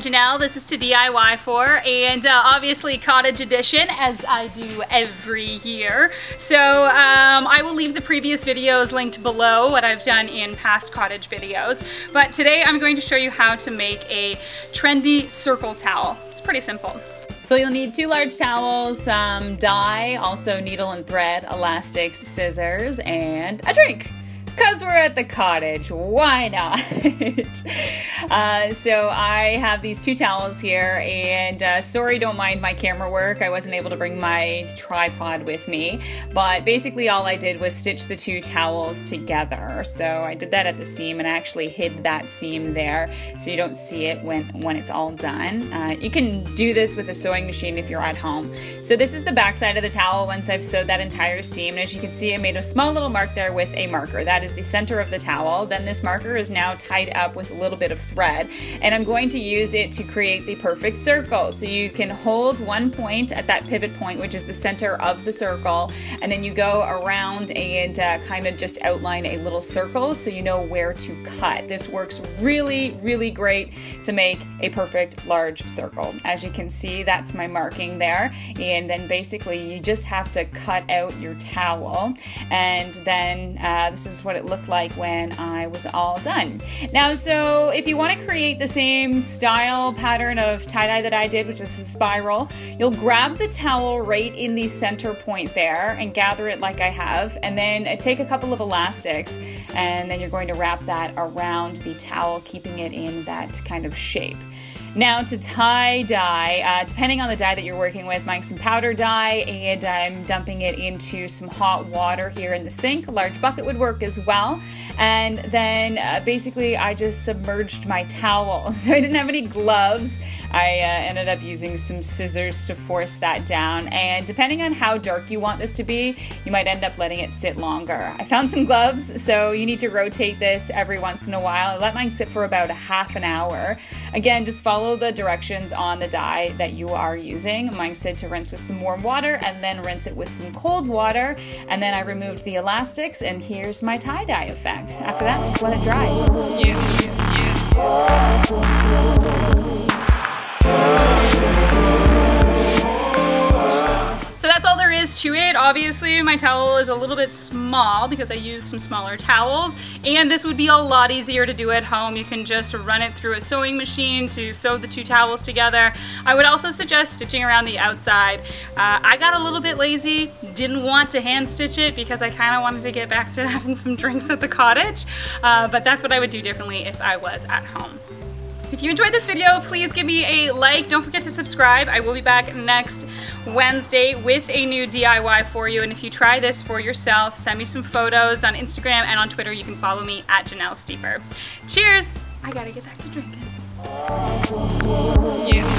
Janelle, this is toDIYfor, and obviously cottage edition, as I do every year. So I will leave the previous videos linked below, what I've done in past cottage videos. But today I'm going to show you how to make a trendy circle towel. It's pretty simple. So you'll need 2 large towels, some dye, also needle and thread, elastics, scissors, and a drink. Because we're at the cottage, why not? So I have these 2 towels here, and sorry, don't mind my camera work. I wasn't able to bring my tripod with me, but basically all I did was stitch the 2 towels together. So I did that at the seam and I actually hid that seam there so you don't see it when it's all done. You can do this with a sewing machine if you're at home. So this is the back side of the towel once I've sewed that entire seam, and as you can see I made a small little mark there with a marker. That is the center of the towel. Then this marker is now tied up with a little bit of thread, and I'm going to use it to create the perfect circle. So you can hold one point at that pivot point, which is the center of the circle, and then you go around and kind of just outline a little circle so you know where to cut. This works really, really great to make a perfect large circle. As you can see, that's my marking there, and then basically you just have to cut out your towel, and then this is what it looked like when I was all done. Now, so if you want to create the same style pattern of tie-dye that I did, which is a spiral, you'll grab the towel right in the center point there and gather it like I have, and then take a couple of elastics, and then you're going to wrap that around the towel, keeping it in that kind of shape. Now to tie-dye, depending on the dye that you're working with, mine's some powder dye, and I'm dumping it into some hot water here in the sink. A large bucket would work as well. And then basically I just submerged my towel. So I didn't have any gloves. I ended up using some scissors to force that down, and depending on how dark you want this to be, you might end up letting it sit longer. I found some gloves, so you need to rotate this every once in a while. I let mine sit for about a half an hour. Again, just follow the directions on the dye that you are using. Mine said to rinse with some warm water and then rinse it with some cold water, and then I removed the elastics, and here's my tie-dye effect. After that, just let it dry. So that's all there is to it. Obviously my towel is a little bit small because I used some smaller towels, and this would be a lot easier to do at home. You can just run it through a sewing machine to sew the 2 towels together. I would also suggest stitching around the outside. I got a little bit lazy, didn't want to hand stitch it because I kind of wanted to get back to having some drinks at the cottage, but that's what I would do differently if I was at home. So if you enjoyed this video, please give me a like. Don't forget to subscribe. I will be back next Wednesday with a new DIY for you. And if you try this for yourself, send me some photos on Instagram and on Twitter. You can follow me at Janelle Steeper. Cheers! I gotta get back to drinking. Yeah.